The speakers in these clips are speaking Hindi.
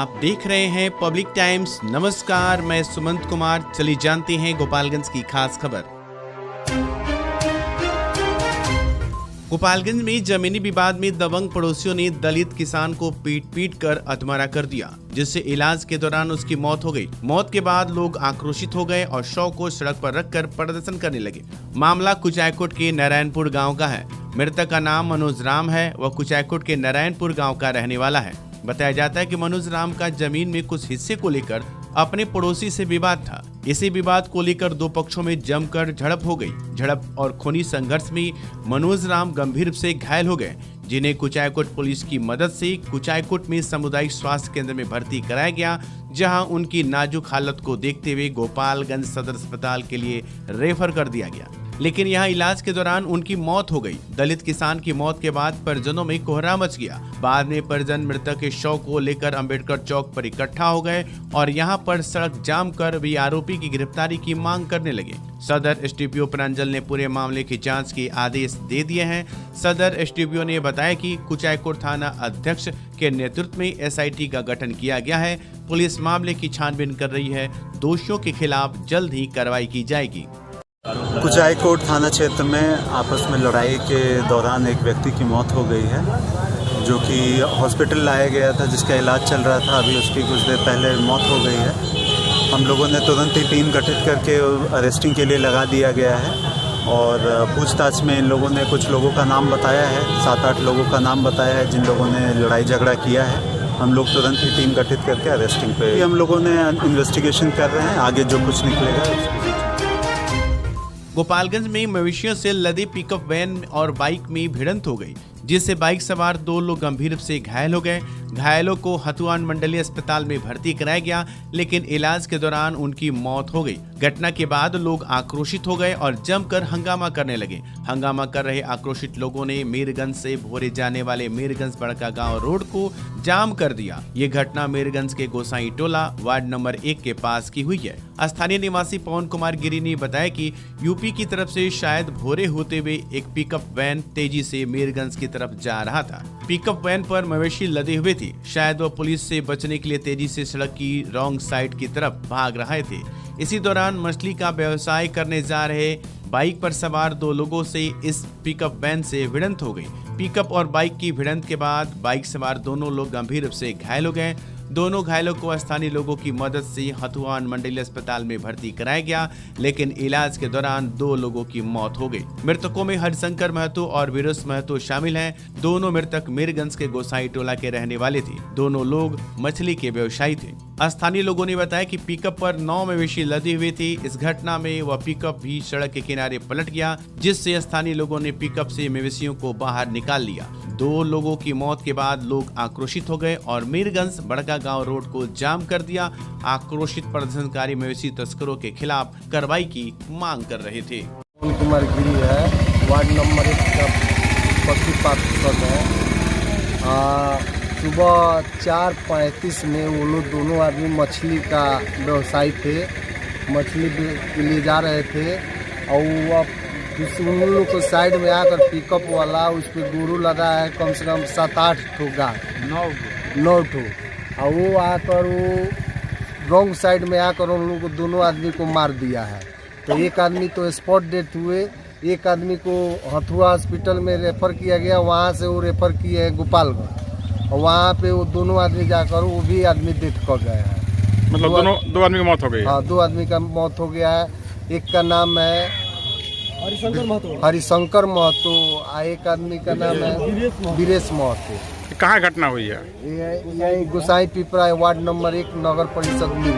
आप देख रहे हैं पब्लिक टाइम्स। नमस्कार, मैं सुमंत कुमार। चलिए जानते हैं गोपालगंज की खास खबर। गोपालगंज में जमीनी विवाद में दबंग पड़ोसियों ने दलित किसान को पीट कर अधमरा कर दिया, जिससे इलाज के दौरान उसकी मौत हो गई। मौत के बाद लोग आक्रोशित हो गए और शव को सड़क पर रखकर प्रदर्शन करने लगे। मामला कुचायकोट के नारायणपुर गांव का है। मृतक का नाम मनोज राम है। वह कुचायकोट के नारायणपुर गांव का रहने वाला है। बताया जाता है कि मनोज राम का जमीन में कुछ हिस्से को लेकर अपने पड़ोसी से विवाद था। इसी विवाद को लेकर दो पक्षों में जमकर झड़प हो गई। झड़प और खूनी संघर्ष में मनोज राम गंभीर रूप से घायल हो गए, जिन्हें कुचायकोट पुलिस की मदद से कुचायकोट में सामुदायिक स्वास्थ्य केंद्र में भर्ती कराया गया, जहां उनकी नाजुक हालत को देखते हुए गोपालगंज सदर अस्पताल के लिए रेफर कर दिया गया, लेकिन यहां इलाज के दौरान उनकी मौत हो गई। दलित किसान की मौत के बाद परिजनों में कोहरा मच गया। बाद में परिजन मृतक के शव को लेकर अंबेडकर चौक पर इकट्ठा हो गए और यहां पर सड़क जाम कर भी आरोपी की गिरफ्तारी की मांग करने लगे। सदर एसडीपीओ प्रांजल ने पूरे मामले की जांच के आदेश दे दिए हैं। सदर एसडीपीओ ने बताया कि कुचायकोट थाना अध्यक्ष के नेतृत्व में एसआईटी का गठन किया गया है। पुलिस मामले की छानबीन कर रही है। दोषियों के खिलाफ जल्द ही कार्रवाई की जाएगी। कुचायकोट थाना क्षेत्र में आपस में लड़ाई के दौरान एक व्यक्ति की मौत हो गई है, जो कि हॉस्पिटल लाया गया था, जिसका इलाज चल रहा था। अभी उसकी कुछ देर पहले मौत हो गई है। हम लोगों ने तुरंत ही टीम गठित करके अरेस्टिंग के लिए लगा दिया गया है और पूछताछ में इन लोगों ने कुछ लोगों का नाम बताया है, 7-8 लोगों का नाम बताया है जिन लोगों ने लड़ाई झगड़ा किया है। हम लोग तुरंत ही टीम गठित करके अरेस्टिंग पे हम लोगों ने इन्वेस्टिगेशन कर रहे हैं। आगे जो कुछ निकलेगा। गोपालगंज में मवेशियों से लदी पिकअप वैन और बाइक में भिड़ंत हो गई, जिससे बाइक सवार 2 लोग गंभीर रूप से घायल हो गए। घायलों को हथुआन मंडलीय अस्पताल में भर्ती कराया गया, लेकिन इलाज के दौरान उनकी मौत हो गई। घटना के बाद लोग आक्रोशित हो गए और जमकर हंगामा करने लगे। हंगामा कर रहे आक्रोशित लोगों ने मीरगंज से भोरे जाने वाले मीरगंज बड़का गांव रोड को जाम कर दिया। ये घटना मीरगंज के गोसाई टोला वार्ड नंबर 1 के पास की हुई है। स्थानीय निवासी पवन कुमार गिरी ने बताया कि यूपी की तरफ से शायद भोरे होते हुए एक पिकअप वैन तेजी से मीरगंज की तरफ जा रहा था। पिकअप वैन पर मवेशी लदे हुए थे। शायद वो पुलिस से बचने के लिए तेजी से सड़क की रॉन्ग साइड की तरफ भाग रहे थे। इसी दौरान मछली का व्यवसाय करने जा रहे बाइक पर सवार 2 लोगों से इस पिकअप वैन से भिड़ंत हो गई। पिकअप और बाइक की भिड़ंत के बाद बाइक सवार दोनों लोग गंभीर रूप से घायल हो गए। दोनों घायलों को स्थानीय लोगों की मदद से हथुआन मंडलीय अस्पताल में भर्ती कराया गया, लेकिन इलाज के दौरान 2 लोगों की मौत हो गई। मृतकों में हरिशंकर महतो और वीरेश महतो शामिल हैं। दोनों मृतक मीरगंज के गोसाई टोला के रहने वाले थे। दोनों लोग मछली के व्यवसायी थे। स्थानीय लोगों ने बताया कि पिकअप पर 9 मवेशी लदी हुई थी। इस घटना में वह पिकअप भी सड़क के किनारे पलट गया, जिससे स्थानीय लोगों ने पिकअप से मवेशियों को बाहर निकाल लिया। 2 लोगों की मौत के बाद लोग आक्रोशित हो गए और मीरगंज बड़का गांव रोड को जाम कर दिया। आक्रोशित प्रदर्शनकारी मवेशी तस्करों के खिलाफ कार्रवाई की मांग कर रहे थे। पवन कुमार गिरी है, वार्ड नंबर 1 का पशु पार्षद है। सुबह 4:35 में वो लोग दोनों आदमी मछली का व्यवसायी थे, मछली के लिए जा रहे थे और उन लोग को साइड में आकर पिकअप वाला उस पर गुरु लगा है, कम से कम 7-8 ठो गाय, 9 ठो, और वो आकर वो रॉन्ग साइड में आकर उन लोग को दोनों आदमी को मार दिया है। तो एक आदमी तो स्पॉट डेथ हुए, एक आदमी को हथुआ हॉस्पिटल में रेफर किया गया। वहाँ से वो रेफर किए हैं गोपालगंज, और वहाँ पे वो दोनों आदमी जाकर वो भी आदमी डेथ कर गए हैं। मतलब दो आदमी की मौत हो गई? हाँ, 2 आदमी का मौत हो गया है। एक का नाम है हरिशंकर महतो, एक आदमी का नाम है वीरेश महतो। कहाँ घटना हुई है? यही गोसाई पिपरा वार्ड नंबर 1 नगर परिषद मिल।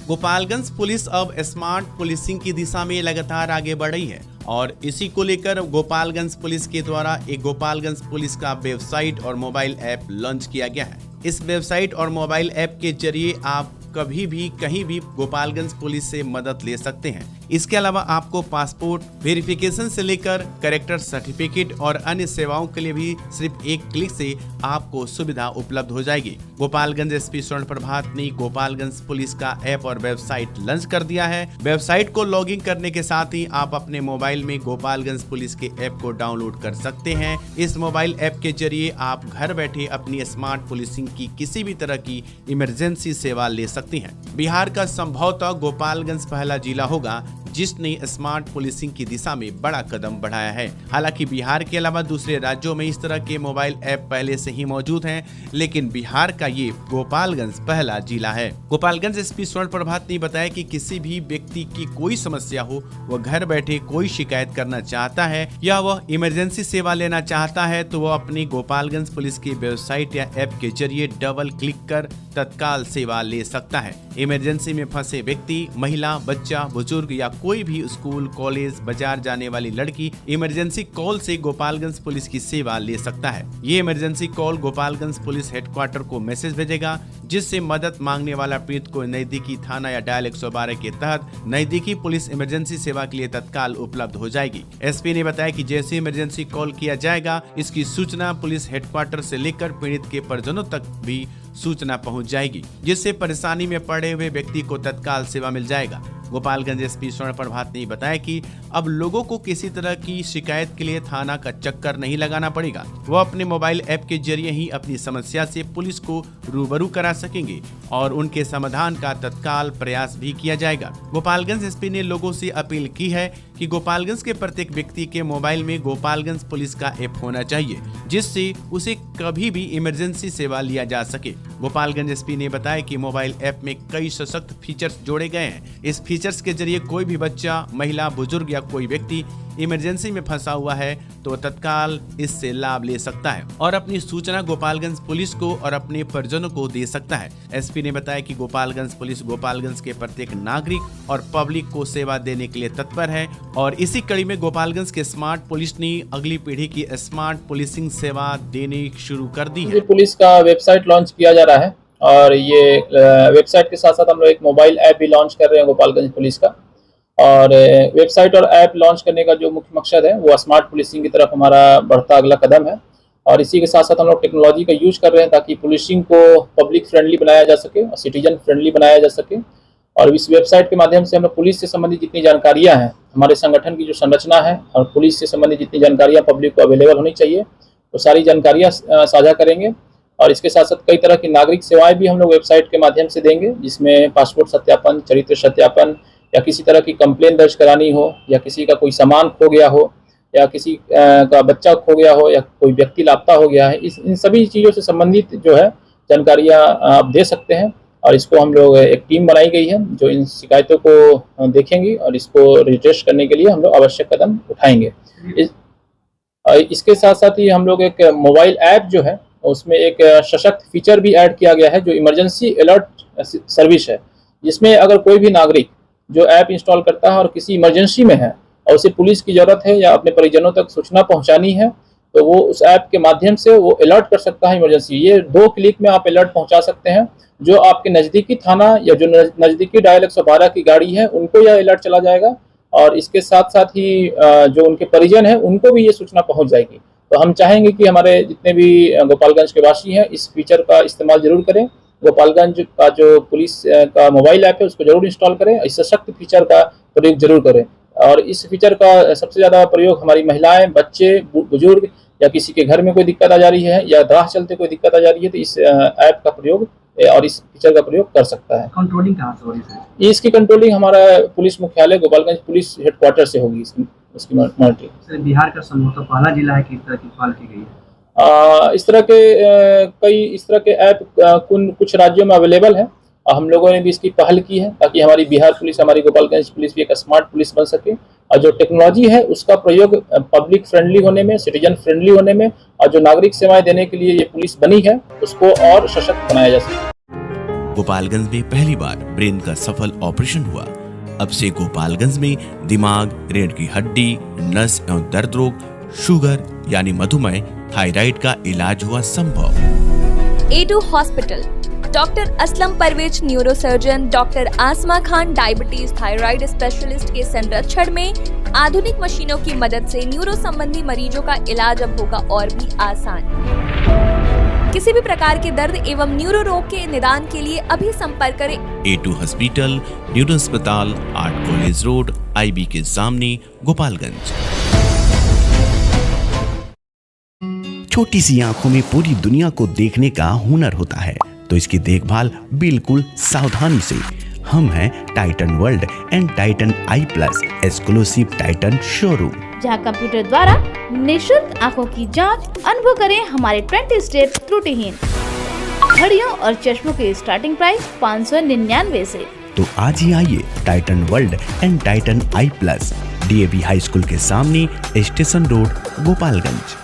गोपालगंज पुलिस अब स्मार्ट पुलिसिंग की दिशा में लगातार आगे बढ़ रही है और इसी को लेकर गोपालगंज पुलिस के द्वारा एक गोपालगंज पुलिस का वेबसाइट और मोबाइल ऐप लॉन्च किया गया है। इस वेबसाइट और मोबाइल ऐप के जरिए आप कभी भी कहीं भी गोपालगंज पुलिस से मदद ले सकते हैं। इसके अलावा आपको पासपोर्ट वेरिफिकेशन से लेकर कैरेक्टर सर्टिफिकेट और अन्य सेवाओं के लिए भी सिर्फ एक क्लिक से आपको सुविधा उपलब्ध हो जाएगी। गोपालगंज एसपी स्वर्ण प्रभात ने गोपालगंज पुलिस का ऐप और वेबसाइट लॉन्च कर दिया है। वेबसाइट को लॉगिन करने के साथ ही आप अपने मोबाइल में गोपालगंज पुलिस के ऐप को डाउनलोड कर सकते हैं। इस मोबाइल ऐप के जरिए आप घर बैठे अपनी स्मार्ट पुलिसिंग की किसी भी तरह की इमरजेंसी सेवा ले सकते हैं। बिहार का संभवतः गोपालगंज पहला जिला होगा जिसने स्मार्ट पुलिसिंग की दिशा में बड़ा कदम बढ़ाया है। हालांकि बिहार के अलावा दूसरे राज्यों में इस तरह के मोबाइल ऐप पहले से ही मौजूद हैं, लेकिन बिहार का ये गोपालगंज पहला जिला है। गोपालगंज एसपी स्वर्ण प्रभात ने बताया कि किसी भी व्यक्ति की कोई समस्या हो, वह घर बैठे कोई शिकायत करना चाहता है या वह इमरजेंसी सेवा लेना चाहता है तो वह अपनी गोपालगंज पुलिस की वेबसाइट या ऐप के जरिए डबल क्लिक कर तत्काल सेवा ले सकता है। इमरजेंसी में फंसे व्यक्ति, महिला, बच्चा, बुजुर्ग या कोई भी स्कूल, कॉलेज, बाजार जाने वाली लड़की इमरजेंसी कॉल से गोपालगंज पुलिस की सेवा ले सकता है। ये emergency call Gopalganj police headquarter को मैसेज भेजेगा, जिससे मदद मांगने वाला पीड़ित को नजदीकी थाना या डायल 112 के तहत नजदीकी पुलिस इमरजेंसी सेवा के लिए तत्काल उपलब्ध हो जाएगी। एसपी ने बताया कि जैसे इमरजेंसी कॉल किया जाएगा, इसकी सूचना पुलिस हेडक्वार्टर से लेकर पीड़ित के परिजनों तक भी सूचना पहुंच जाएगी, जिससे परेशानी में पड़े हुए व्यक्ति को तत्काल सेवा मिल जाएगा। गोपालगंज एसपी स्वर्ण प्रभात ने बताया कि अब लोगों को किसी तरह की शिकायत के लिए थाना का चक्कर नहीं लगाना पड़ेगा। वो अपने मोबाइल ऐप के जरिए ही अपनी समस्या से पुलिस को रूबरू करा सकेंगे और उनके समाधान का तत्काल प्रयास भी किया जाएगा। गोपालगंज एसपी ने लोगों से अपील की है कि गोपालगंज के प्रत्येक व्यक्ति के मोबाइल में गोपालगंज पुलिस का ऐप होना चाहिए, जिससे उसे कभी भी इमरजेंसी सेवा लिया जा सके। गोपालगंज एसपी ने बताया कि मोबाइल ऐप में कई सशक्त फीचर्स जोड़े गए हैं। इस फीचर्स के जरिए कोई भी बच्चा, महिला, बुजुर्ग या कोई व्यक्ति इमरजेंसी में फंसा हुआ है तो तत्काल इससे लाभ ले सकता है और अपनी सूचना गोपालगंज पुलिस को और अपने परिजनों को दे सकता है। एसपी ने बताया कि गोपालगंज पुलिस गोपालगंज के प्रत्येक नागरिक और पब्लिक को सेवा देने के लिए तत्पर है और इसी कड़ी में गोपालगंज के स्मार्ट पुलिस ने अगली पीढ़ी की स्मार्ट पुलिसिंग सेवा देने शुरू कर दी है। पुलिस का वेबसाइट लॉन्च किया जा रहा है और ये वेबसाइट के साथ साथ हम लोग एक मोबाइल ऐप भी लॉन्च कर रहे हैं गोपालगंज पुलिस का। और वेबसाइट और ऐप लॉन्च करने का जो मुख्य मकसद है वो स्मार्ट पुलिसिंग की तरफ हमारा बढ़ता अगला कदम है और इसी के साथ साथ हम लोग टेक्नोलॉजी का यूज कर रहे हैं ताकि पुलिसिंग को पब्लिक फ्रेंडली बनाया जा सके और सिटीजन फ्रेंडली बनाया जा सके। और इस वेबसाइट के माध्यम से हम लोग पुलिस से संबंधित जितनी जानकारियां हैं, हमारे संगठन की जो संरचना है और पुलिस से संबंधित जितनी जानकारियां पब्लिक को अवेलेबल होनी चाहिए वो सारी जानकारियां साझा करेंगे। और इसके साथ साथ कई तरह की नागरिक सेवाएं भी हम लोग वेबसाइट के माध्यम से देंगे, जिसमें पासपोर्ट सत्यापन, चरित्र सत्यापन या किसी तरह की कंप्लेन दर्ज करानी हो या किसी का कोई सामान खो गया हो या किसी का बच्चा खो गया हो या कोई व्यक्ति लापता हो गया है, इन सभी चीज़ों से संबंधित जो है जानकारियां आप दे सकते हैं। और इसको हम लोग एक टीम बनाई गई है जो इन शिकायतों को देखेंगी और इसको रिड्रेस करने के लिए हम लोग आवश्यक कदम उठाएंगे। इसके साथ साथ ही हम लोग एक मोबाइल ऐप जो है उसमें एक सशक्त फीचर भी ऐड किया गया है जो इमरजेंसी अलर्ट सर्विस है, जिसमें अगर कोई भी नागरिक जो ऐप इंस्टॉल करता है और किसी इमरजेंसी में है और उसे पुलिस की ज़रूरत है या अपने परिजनों तक सूचना पहुंचानी है तो वो उस ऐप के माध्यम से वो अलर्ट कर सकता है इमरजेंसी। ये 2 क्लिक में आप अलर्ट पहुंचा सकते हैं। जो आपके नज़दीकी थाना या जो नज़दीकी डायल 112 की गाड़ी है उनको यह अलर्ट चला जाएगा और इसके साथ साथ ही जो उनके परिजन हैं उनको भी ये सूचना पहुँच जाएगी। तो हम चाहेंगे कि हमारे जितने भी गोपालगंज के वासी हैं इस फीचर का इस्तेमाल जरूर करें। गोपालगंज का जो पुलिस का मोबाइल ऐप है उसको जरूर इंस्टॉल करें, इस सशक्त फीचर का प्रयोग जरूर करें। और इस फीचर का सबसे ज़्यादा प्रयोग हमारी महिलाएं, बच्चे, बुजुर्ग या किसी के घर में कोई दिक्कत आ जा रही है या राह चलते कोई दिक्कत आ जा रही है तो इस ऐप का प्रयोग और इस फीचर का प्रयोग कर सकता है। कंट्रोलिंग कहाँ से हो रही है? इसकी कंट्रोलिंग हमारा पुलिस मुख्यालय गोपालगंज पुलिस हेडक्वार्टर से होगी। इसकी मॉनिटरिंग बिहार का संभवतः पहला जिला है कि इस तरह की पहल की गई है। इस तरह के कई इस तरह के ऐप कुछ राज्यों में अवेलेबल है। हम लोगों ने भी इसकी पहल की है ताकि हमारी बिहार पुलिस, हमारी गोपालगंज पुलिस भी एक स्मार्ट पुलिस बन सके और जो टेक्नोलॉजी है उसका प्रयोग पब्लिक फ्रेंडली होने में, सिटीजन फ्रेंडली होने में और जो नागरिक सेवाएं देने के लिए ये पुलिस बनी है उसको और सशक्त बनाया जा सके। गोपालगंज में पहली बार ब्रेन का सफल ऑपरेशन हुआ। अब से गोपालगंज में दिमाग, रीढ़ की हड्डी, नस एवं दर्द रोग, शुगर यानी मधुमेह, थायराइड का इलाज हुआ संभव। A2 hospital doctor Aslam Parvez neurosurgeon, doctor Asma Khan diabetes thyroid specialist के संरक्षण में आधुनिक मशीनों की मदद से न्यूरो संबंधी मरीजों का इलाज अब होगा और भी आसान। किसी भी प्रकार के दर्द एवं न्यूरो रोग के निदान के लिए अभी संपर्क करें। A2 हॉस्पिटल, न्यूरो अस्पताल, आर्ट कॉलेज रोड, IB के सामने, गोपालगंज। छोटी सी आंखों में पूरी दुनिया को देखने का हुनर होता है, तो इसकी देखभाल बिल्कुल सावधानी से। हम हैं Titan world and Titan I plus exclusive Titan showroom, जहां कंप्यूटर द्वारा निःशुल्क आंखों की जांच। अनुभव करें हमारे 20 स्टेप त्रुटिहीन घड़ियों और चश्मों के स्टार्टिंग प्राइस 599 से। तो आज ही आइए Titan world and Titan I plus, DAV high school के सामने, स्टेशन रोड, गोपालगंज।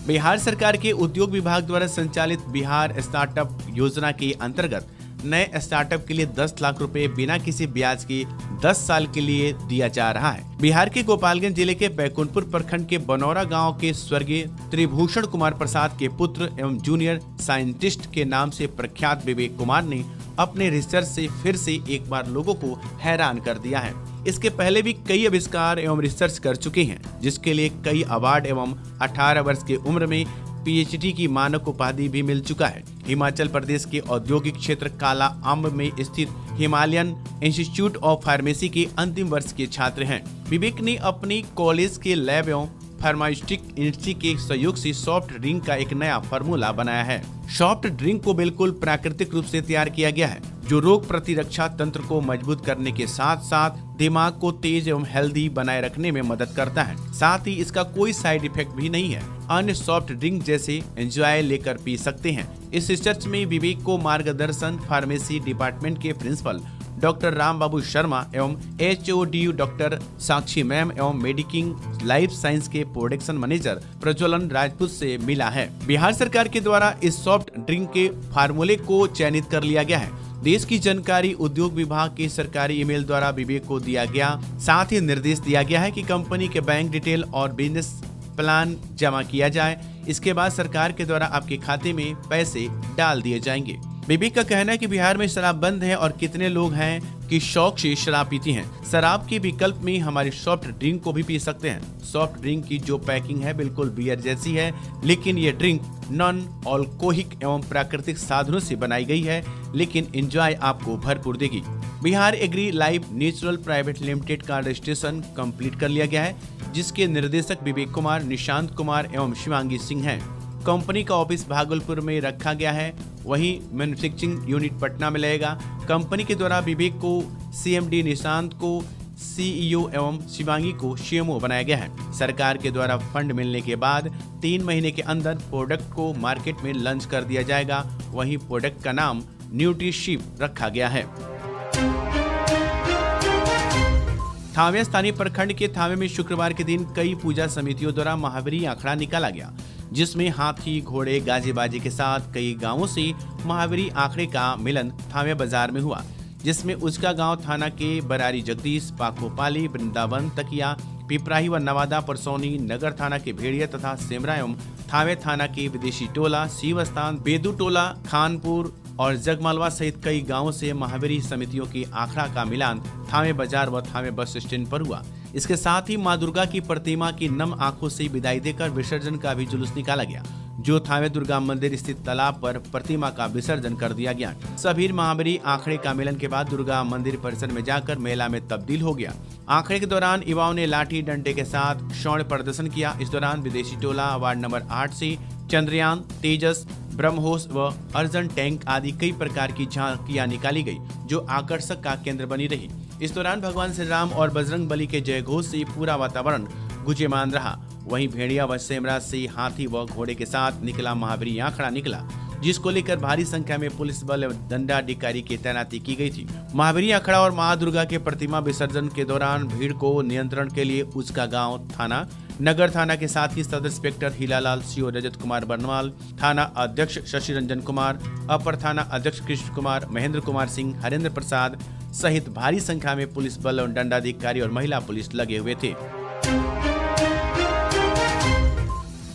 बिहार सरकार के उद्योग विभाग द्वारा संचालित बिहार स्टार्टअप योजना के अंतर्गत नए स्टार्टअप के लिए 10 लाख रुपए बिना किसी ब्याज के 10 साल के लिए दिया जा रहा है। बिहार के गोपालगंज जिले के बैकुंठपुर प्रखंड के बनौरा गांव के स्वर्गीय त्रिभूषण कुमार प्रसाद के पुत्र एवं जूनियर साइंटिस्ट के नाम से प्रख्यात विवेक कुमार ने अपने रिसर्च से फिर से एक बार लोगों को हैरान कर दिया है। इसके पहले भी कई आविष्कार एवं रिसर्च कर चुके हैं, जिसके लिए कई अवार्ड एवं 18 वर्ष की उम्र में PhD की मानक उपाधि भी मिल चुका है। हिमाचल प्रदेश के औद्योगिक क्षेत्र काला अम्ब में स्थित हिमालयन इंस्टीट्यूट ऑफ फार्मेसी के अंतिम वर्ष के छात्र हैं। विवेक ने अपनी कॉलेज के लैब एवं फार्मास्यूटिक इंडस्ट्री के सहयोग से सॉफ्ट ड्रिंक का एक नया फार्मूला बनाया है। सॉफ्ट ड्रिंक को बिल्कुल प्राकृतिक रूप से तैयार किया गया है, जो रोग प्रतिरक्षा तंत्र को मजबूत करने के साथ साथ दिमाग को तेज एवं हेल्दी बनाए रखने में मदद करता है। साथ ही इसका कोई साइड इफेक्ट भी नहीं है। अन्य सॉफ्ट ड्रिंक जैसे एंजॉय लेकर पी सकते हैं। इस रिसर्च में विवेक को मार्गदर्शन फार्मेसी डिपार्टमेंट के प्रिंसिपल डॉक्टर राम बाबू शर्मा एवं HOD डॉक्टर साक्षी मैम एवं मेडिकिंग लाइफ साइंस के प्रोडक्शन मैनेजर प्रज्वलन राजपूत से मिला है। बिहार सरकार के द्वारा इस सॉफ्ट ड्रिंक के फार्मूले को चयनित कर लिया गया है। देश की जानकारी उद्योग विभाग के सरकारी ईमेल द्वारा विवेक को दिया गया। साथ ही निर्देश दिया गया है कि कंपनी के बैंक डिटेल और बिजनेस प्लान जमा किया जाए। इसके बाद सरकार के द्वारा आपके खाते में पैसे डाल दिए जाएंगे। विवेक का कहना है कि बिहार में शराब बंद है और कितने लोग हैं कि शौक से शराब पीती हैं। शराब के विकल्प में हमारी सॉफ्ट ड्रिंक को भी पी सकते हैं। सॉफ्ट ड्रिंक की जो पैकिंग है बिल्कुल बियर जैसी है, लेकिन ये ड्रिंक नॉन अल्कोहलिक एवं प्राकृतिक साधनों से बनाई गई है, लेकिन एंजॉय आपको भरपूर देगी। बिहार एग्री लाइफ नेचुरल प्राइवेट लिमिटेड का रजिस्ट्रेशन कंप्लीट कर लिया गया है, जिसके निर्देशक विवेक कुमार, निशांत कुमार एवं शिवांगी सिंह हैं। कंपनी का ऑफिस भागलपुर में रखा गया है, वहीं मैन्युफैक्चरिंग यूनिट पटना में लगेगा। कंपनी के द्वारा विवेक को CMD, निशांत को CEO एवं शिवांगी को CMO बनाया गया है। सरकार के द्वारा फंड मिलने के बाद 3 महीने के अंदर प्रोडक्ट को मार्केट में लॉन्च कर दिया जाएगा। वहीं प्रोडक्ट का नाम न्यूट्रीशिप रखा गया है। थावे स्थानीय प्रखंड के थावे में शुक्रवार के दिन कई पूजा समितियों द्वारा महावीरी आंकड़ा निकाला गया, जिसमें हाथी, घोड़े, गाजे बाजे के साथ कई गांवों से महावीरी आंकड़े का मिलन थावे बाजार में हुआ, जिसमें उसका गांव थाना के बरारी जगदीश, पाखोपाली, वृंदावन, तकिया, पिपराही व नवादा, परसौनी, नगर थाना के भेड़िया तथा सेमरा एवं थावे थाना के विदेशी टोला, शिवस्थान, बेदू टोला, खानपुर और जगमालवा सहित कई गांवों से महावीरी समितियों की आंकड़ा का मिलान थावे बाजार व थावे बस स्टैंड पर हुआ। इसके साथ ही मां दुर्गा की प्रतिमा की नम आंखों से विदाई देकर विसर्जन का भी जुलूस निकाला गया, जो थावे दुर्गा मंदिर स्थित तालाब पर प्रतिमा का विसर्जन कर दिया गया। सभी महावीरी आंकड़े का मिलन के बाद दुर्गा मंदिर परिसर में जाकर मेला में तब्दील हो गया। आंकड़े के दौरान युवाओं ने लाठी डंडे के साथ शौर्य प्रदर्शन किया। इस दौरान विदेशी टोला वार्ड नंबर 8 से चंद्रयान, तेजस, ब्रह्मोस व अर्जन टैंक आदि कई प्रकार की झांकियां निकाली गई, जो आकर्षक का केंद्र बनी रही। इस दौरान भगवान श्री राम और बजरंग बली के जय घोष से पूरा वातावरण गुंजयमान रहा। वहीं भेड़िया व सेमरा से हाथी व घोड़े के साथ निकला महावीरी आंकड़ा निकला, जिसको लेकर भारी संख्या में पुलिस बल एवं दंडाधिकारी की तैनाती की गई थी। महावीरी आंकड़ा और मां दुर्गा के प्रतिमा विसर्जन के दौरान भीड़ को नियंत्रण के लिए उसका गांव थाना, नगर थाना के साथ ही sub inspector हीलालाल, CO Rajat Kumar Barnwal, थाना अध्यक्ष शशि रंजन कुमार, अपर थाना अध्यक्ष कृष्ण कुमार, महेंद्र कुमार सिंह, हरेंद्र प्रसाद सहित भारी संख्या में पुलिस बल और दंडाधिकारी और महिला पुलिस लगे हुए थे।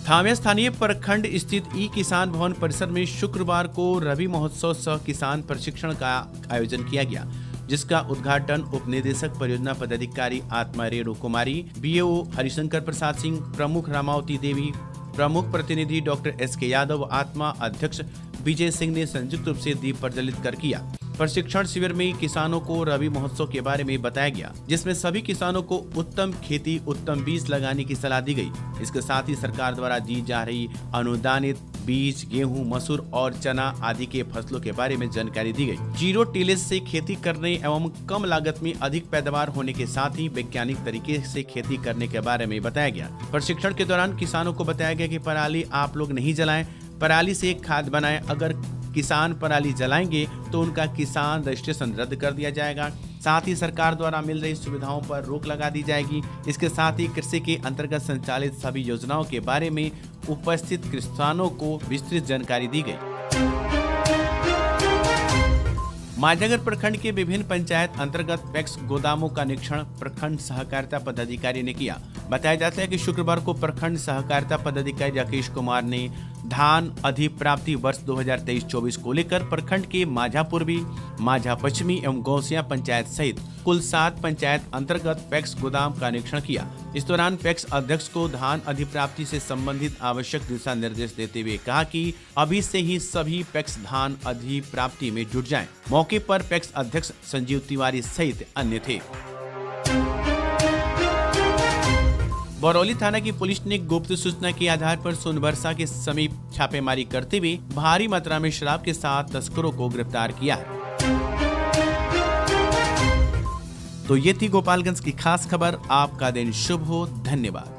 थावे स्थानीय प्रखंड स्थित ई किसान भवन परिसर में शुक्रवार को रबी महोत्सव सह किसान प्रशिक्षण का आयोजन किया गया, जिसका उद्घाटन उप निदेशक परियोजना पदाधिकारी आत्मा रेणु कुमारी, बीएओ हरिशंकर प्रसाद सिंह, प्रमुख रामावती देवी, प्रमुख प्रतिनिधि डॉक्टर एसके यादव, आत्मा अध्यक्ष विजय सिंह ने संयुक्त रूप से दीप प्रज्वलित कर किया। प्रशिक्षण शिविर में किसानों को रबी महोत्सव के बारे में बताया गया, जिसमें सभी किसानों को उत्तम खेती, उत्तम बीज लगाने की सलाह दी गई। इसके साथ ही सरकार द्वारा दी जा रही अनुदानित बीज, गेहूं, मसूर और चना आदि के फसलों के बारे में जानकारी दी गई। जीरो टिलेज से खेती करने एवं कम लागत में अधिक पैदावार होने के साथ ही वैज्ञानिक तरीके से खेती करने के बारे में बताया गया। प्रशिक्षण के दौरान किसानों को बताया गया कि पराली आप लोग नहीं जलाएं, पराली से खाद बनाएं। अगर किसान पराली जलाएंगे तो उनका किसान रजिस्ट्रेशन रद्द कर दिया जाएगा। साथ ही सरकार द्वारा मिल रही सुविधाओं पर रोक लगा दी जाएगी। इसके साथ ही कृषि के अंतर्गत संचालित सभी योजनाओं के बारे में उपस्थित किसानों को विस्तृत जानकारी दी गई। माझागर प्रखंड के विभिन्न पंचायत अंतर्गत पैक्स गोदामों का निरीक्षण प्रखंड सहकारिता पदाधिकारी ने किया। बताया जाता है कि शुक्रवार को प्रखंड सहकारिता पदाधिकारी राकेश कुमार ने धान अधिप्राप्ति वर्ष 2023-24 को लेकर प्रखंड के माझा पूर्वी, माझा पश्चिमी एवं गौसिया पंचायत सहित कुल 7 पंचायत अंतर्गत पैक्स गोदाम का निरीक्षण किया। इस दौरान पैक्स अध्यक्ष को धान अधिप्राप्ति से संबंधित आवश्यक दिशा निर्देश देते हुए कहा कि अभी से ही सभी पैक्स धान अधिप्राप्ति में जुट जाएं। मौके पर पैक्स अध्यक्ष संजीव तिवारी सहित अन्य थे। बरौली थाना की पुलिस ने गुप्त सूचना के आधार पर सोनबरसा के समीप छापेमारी करते हुए भारी मात्रा में शराब के साथ तस्करों को गिरफ्तार किया है। तो ये थी गोपालगंज की खास खबर। आपका दिन शुभ हो। धन्यवाद।